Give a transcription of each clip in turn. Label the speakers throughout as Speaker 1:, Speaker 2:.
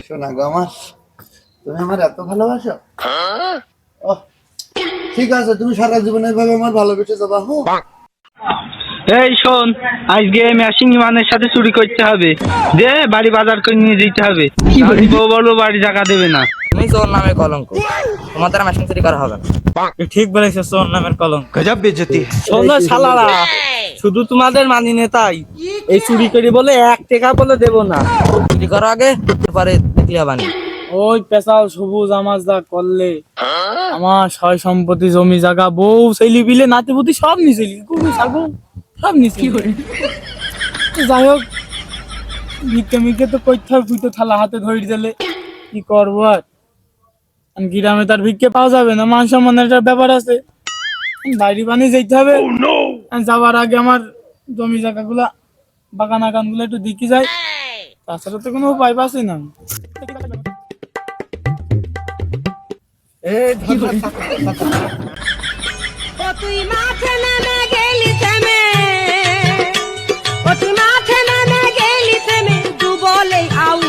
Speaker 1: শোনা গো আমার, তুমি আমার এত ভালোবাসো। ও ঠিক আছে, তুমি সারা জীবন এভাবে আমার ভালোবেসে যাবা।
Speaker 2: এই শোন, আজকে ম্যাশিং মানের সাথে চুরি করতে হবে, যে বাড়ি বাজার করে নিয়ে যেতে হবে। বউ বলবো বাড়ি জায়গা দেবে না।
Speaker 3: তুমি চোর নামের কলঙ্ক, তোমার দ্বারা মেশিন চুরি করা হবে না।
Speaker 2: ঠিক বলেছো, চোর নামের কলঙ্ক।
Speaker 4: गजब बेइज्जती है।
Speaker 2: শোনো শালারা, শুধু তোমাদের মানি নেতাই এই চুরি করি বলে 1 টাকা বলে দেব না।
Speaker 3: চুরি করার আগে পরে দেখলে হবানি।
Speaker 2: ওই পেশাল সবুজ আমার যা করলে, আমার সয় সম্পত্তি জমি জায়গা বউ ছেলে বিলে নাতিপুতি সব নিছিলি, গরু ছাগল সব নিছিলি। যাই হোক, ভিক্ষে মিক্ষে তো করতে হবে, তুই তো থালা হাতে ধরে দিলে কি করবো আর। গ্রামে তার ভিক্ষে পাওয়া যাবে না, মান সম্মানের একটা ব্যাপার আছে, বাইরে বানিয়ে যেতে হবে। যাওয়ার আগে আমার জমি জায়গা গুলা, বাগান আগান গুলো একটু দেখি যায়, তাছাড়া তো কোনো উপায় পাচ্ছি না।
Speaker 5: তুই মাঠে নেমে গেলি থেমে, ও তুই মাঠে নেমে গেলি থেমে, তু বলে আউ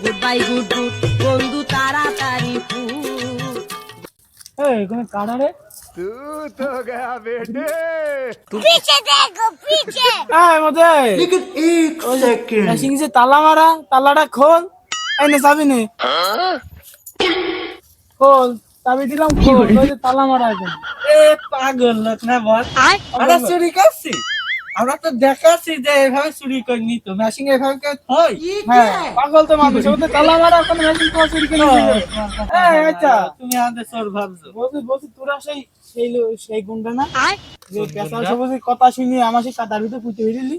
Speaker 5: গুড বাই গুড গুড বন্ধু তাড়াতাড়ি
Speaker 2: কোনো কানা রে,
Speaker 5: পিছে দেখো পিছে।
Speaker 2: মেশিন যে তালা মারা, তালাটা খোল, এনে চাবি নে, খোল, চাবি দিলাম, খোল, ওই যে তালা মারা এখন। পাগল লোক না বল, আমরা চুরি করছি, আমরা তো দেখাচ্ছি যে এভাবে চুরি করিনি তো, মেশিন এভাবে কেউ হয়? হ্যাঁ, পাগল তো মানুষ, ওদের তালা মারা এখন মেশিন তোমার চুরি করে আচ্ছা তুমি আমাদের চোর ভাবছো। বলছি তোরা সেই সেই সেই গুন্ডা না, যে পেশা সবুজ কথা শুনি আমার সেই কাদার ভিতরে পুঁতে হইলি।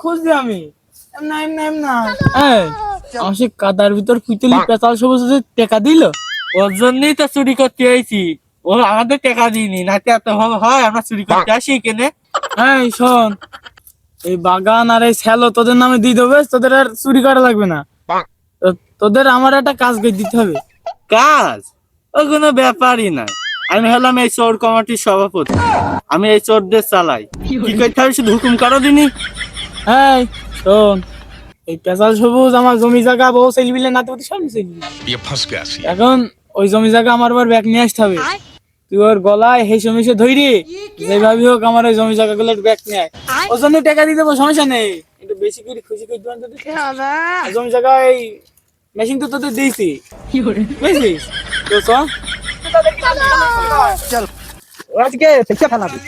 Speaker 2: খুঁজছি আমি, আমার সেই কাদার ভিতর পুঁতলি পেশাল সবুজ টেকা দিল, ওর জন্যই তো চুরি করতে আইছি। ও আমাদের টাকা দিইনি, নাতে এত ভালো হয় আমরা চুরি করতে আসি কেনে। হ্যাঁ শোন, এই বাগান আর এই শ্যালো তোদের নামে দিয়ে দেবে, তোদের আর চুরি করা লাগবে না। তোদের আমার একটা কাজ করে দিতে হবে। কাজ? ও কোনো ব্যাপারই না, আমি হলাম এই চোর কমিটির সভাপতি, আমি এই চোরদের চালাই। কি করতে হবে শুধু হুকুম করো দিনি। হ্যাঁ শোন, এই পেশাল সবুজ আমার জমি জায়গা বউ ছেলে মিলে নাতি সব নিচে, এখন ওই জমি জায়গা আমার আবার ব্যাগ নিয়ে আসতে হবে। তুই ওর গলায় হেসে মিশে ধরি, যেভাবে হোক আমার ওই জমি জায়গা গুলো ব্যাগ নিয়ে আয়। ওর জন্য টাকা দিয়ে দেবো, সমস্যা নেই, একটু বেশি করে খুশি করে দেবেন তোদের। জমি জায়গা এই মেশিন তো তোদের দিয়েছি, বুঝলিস তো? চল আজকে দেখে ফেলাবি।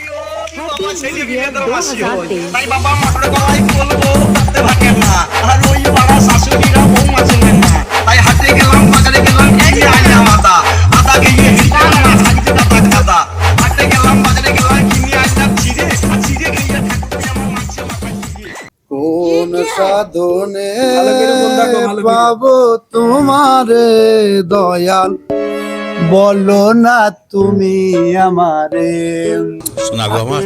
Speaker 4: তাই বাবা মাঠে গলায় বলবো করতে থাকে না, আর ওই বাবা শাশুড়িরা বউ মাছেন না। তাই হাটে গেলাম, বাজারে গেলাম, এই আইনা মাথা আদা গিয়ে হিসাব না থাকতে দাদা দাদা। হাটে গেলাম, বাজারে গেলাম, কিনে আইনা ছিঁড়ে ছিঁড়ে গিয়ে থাকতে আমার মাছে মাথা গিয়ে।
Speaker 1: কোন সাধনে পাবো তোমারে দয়াল, বলো না তুমি আমারে।
Speaker 4: শোনা গো আমার,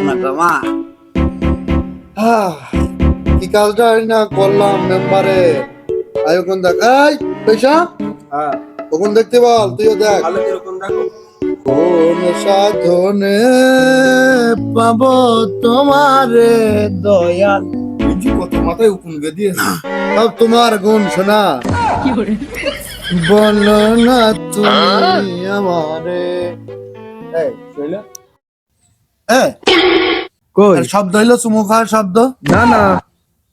Speaker 1: কি কাজটা না করলাম মেম্বারে। আয়োজন দেখ, এই পয়সা ওখান দেখতে বল, তুইও দেখ। কোন সাধনে পাবো তোমারে দয়াল,
Speaker 4: কত মাথায় হুকুম দিয়ে
Speaker 1: সব তোমার গুণ শোনা, বলো না তুমি আমারে। এই শৈলা, এই কই শব্দ হইলো চুমু খাওয়ার শব্দ?
Speaker 6: না না,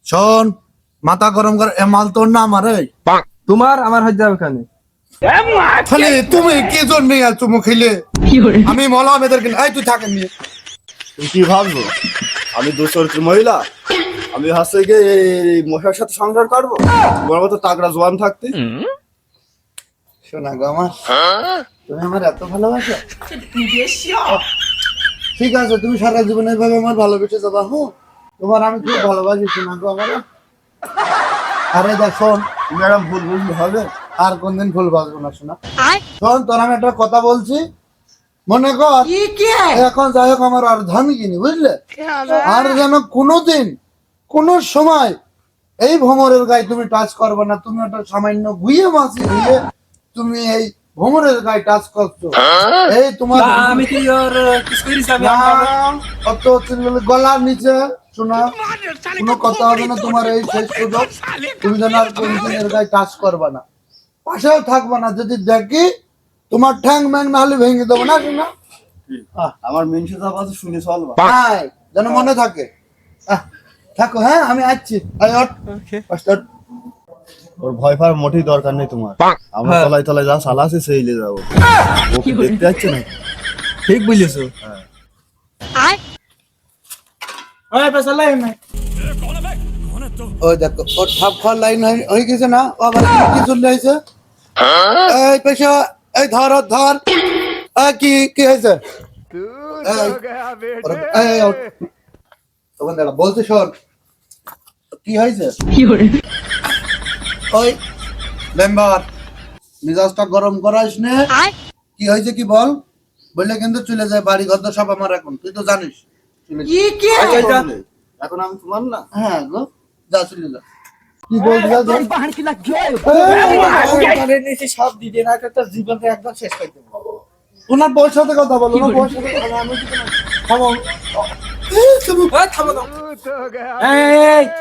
Speaker 1: শোন, মাথা গরম কর, এ মাল তোর না আমার। এই
Speaker 6: তোমার আমার হয়ে যাবে ওখানে।
Speaker 1: খালি তুমি কি জন্য আর চুমু খেলে আমি মলাম এদেরকে। এই তুই থাকেন নিয়ে,
Speaker 6: তুমি কি ভাবছো আমি দুচরিত্র মহিলা? আমি হাসতে গিয়ে এই মশার সাথে সংসার করবো? তোমার মতো তাগড়া জোয়ান থাকতে।
Speaker 1: শোনা গো আমার, তুমি আমার এত ভালোবাসো। ঠিক আছে, তুমি সারা জীবন এভাবে আমার ভালোবেসে যাবা। তোমার আমি খুব ভালোবাসি শোনা গো আমার। আরে দেখ শোন,
Speaker 6: তুমি একটা ভুল বুঝলে হবে।
Speaker 1: আর কোনদিন ভুল বাসবো না শোনা। শোন, তোর আমি একটা কথা বলছি, মনে কর এখন যাই হোক আমার আর ধামি কিনি, বুঝলে? আর যেন কোনোদিন কোন সময় এই ভ্রমরের গায়ে তুমি টাচ করবে না। তুমি ওটা সামান্য গুইয়ে মাছি গুইয়ে তুমি এই ভ্রমণের গায়ে টাচ করছো এই তোমার
Speaker 2: আমি কি ওর কিছু করিস আমি
Speaker 1: না, অত চিল্লালে গলার নিচে শোনা কোনো কথা হবে না তোমার এই শেষ সুযোগ তুমি যেন আর কোনদিন এর গায়ে টাচ করবা না পাশেও থাকবা না যদি দেখি তোমার ঠ্যাং ম্যাং নাহলে ভেঙে দেবো না শোনা
Speaker 6: আমার মেন সাথে আছে শুনে চলবা
Speaker 1: হ্যাঁ যেন মনে থাকে থাকো হ্যাঁ আমি আসছি ফার্স্ট
Speaker 6: ওর ভয় পাওয়ার মোটেই দরকার নেই তোমার আমরা তলায় তলায় যা সালা আছে সেই লে যাবো ও কি দেখতে যাচ্ছে না
Speaker 2: ঠিক বুঝেছো ওই পেছাল
Speaker 1: ওই দেখো ওর ঠাপ খাওয়ার লাইন হয়ে গেছে না ও আবার কি চলে আসছে এই পেশা এই ধর ওর ধর কি কি হয়েছে তখন দাঁড়া বলছে শোন কি হয়েছে ওই মেম্বার মিজাজটা গরম করাইস নে কি হয়েছে কি বল বললে কিন্তু চলে যায় বাড়ি ঘর তো সব আমার এখন তুই তো জানিস
Speaker 6: এখন আমি তোমার না
Speaker 1: হ্যাঁ গো যা চলে যা কি বলছিস
Speaker 2: সব দিদি না একটা জীবনটা একদম শেষ করে দেবো
Speaker 1: ওনার বউয়ের সাথে কথা বলো ওনার বউয়ের সাথে কথা বলো, আমি কিছু না। থামো।
Speaker 2: থামো দাও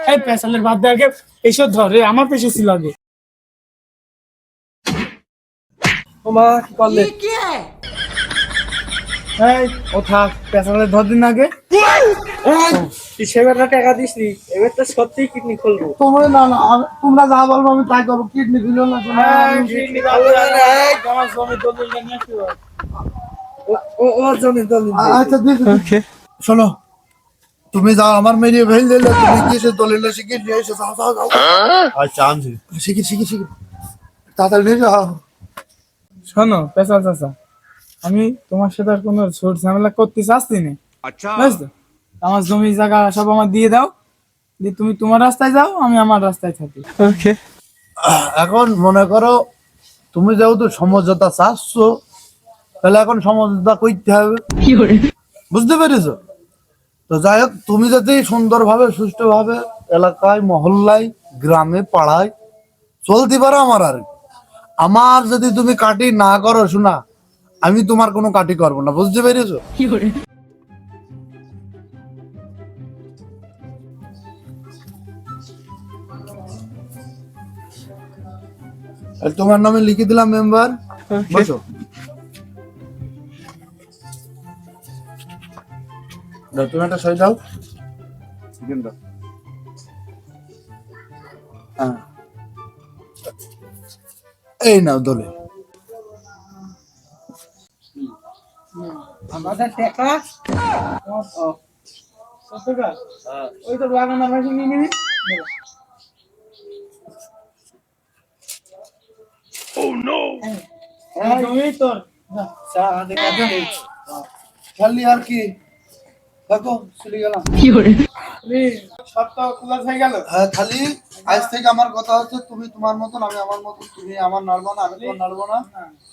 Speaker 2: এই পেছালের বাদ দিয়ে আগে এইসব ধরে আমার পেছনে ছিল আগে ওমা কি করলে এই ও থাক পেছালের ধর দিন আগে তুই সেবারটা টাকা দিসনি এবার তো সত্যিই কিডনি খুলবো
Speaker 1: তোমরা না না তোমরা যা বলবো আমি তাই করবো কিডনি দিল না শোনা, আমি-
Speaker 2: আমার জমি দলিল নিয়ে আসি ও জমি দলিল
Speaker 1: আচ্ছা দিদি শোনো তুমি যাও আমার মেয়ে ভেল দিলে তুমি কিসে দলিল শিখে নিয়ে এসে যাও যাও যাও
Speaker 6: আর চান্স
Speaker 1: শিখি শিখি শিখি তাড়াতাড়ি নিয়ে যাও
Speaker 2: শোনো পেশাল চাচা আমি তোমার সাথে আর কোনো ছোট ঝামেলা করতে চাচ্ছি না বুঝছো আমার জমি জায়গা সব আমার দিয়ে দাও দিয়ে তুমি তোমার রাস্তায় যাও আমি আমার রাস্তায় থাকি
Speaker 1: এখন মনে করো তুমি যেহেতু সমঝোতা চাচ্ছ তাহলে এখন সমঝোতা করতে হবে বুঝতে পেরেছো তো যাই হোক তুমি যদি সুন্দরভাবে সুষ্ঠুভাবে এলাকায় মহল্লায় গ্রামে পাড়ায় চলতে পারো আমার আর কি। আমার যদি তুমি কাটি না করো শোনা আমি তোমার কোনো কাটি করবো না বুঝতে পেরেছো আর তোমার নামে লিখে দিলাম মেম্বার বসো দাও, তুমি একটা সই দাও হ্যাঁ। এই নাও দলে
Speaker 2: আমাদের টাকা ওই তো বাগানের মাঝে নিয়ে নিবি জমি তোর
Speaker 1: খালি আর কি দেখো চলে গেলাম
Speaker 2: সপ্তাহ খোলা হয়ে গেল
Speaker 1: হ্যাঁ খালি আজ থেকে আমার কথা হচ্ছে তুমি তোমার মতন আমি আমার মতন তুমি আমার নাড়বো না আমি তোমার নাড়বো না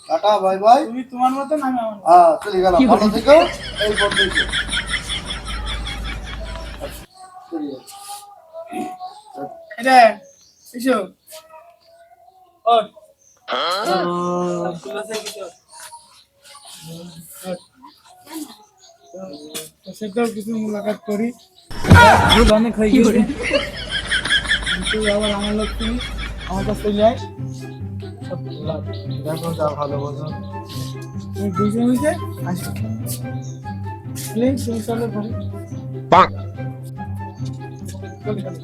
Speaker 1: টাটা বাই বাই
Speaker 2: তুমি তোমার মতন আমি আমার মতন।
Speaker 1: হ্যাঁ চলে গেলাম ভালো থেকো এই পর্যন্ত
Speaker 2: এটা এসো ওর সেটাও কিছু মুলাকাত করি ভুল অনেক হয়ে গেছে কিন্তু আবার আমার লোক তুমি আমার কাছে চলে আয় সব ভুল হবে।
Speaker 1: দেখো যা ভালো বোঝো
Speaker 2: তুমি বুঝে বুঝে আসো প্লিজ তুমি চলো ঘরে চলে গেলো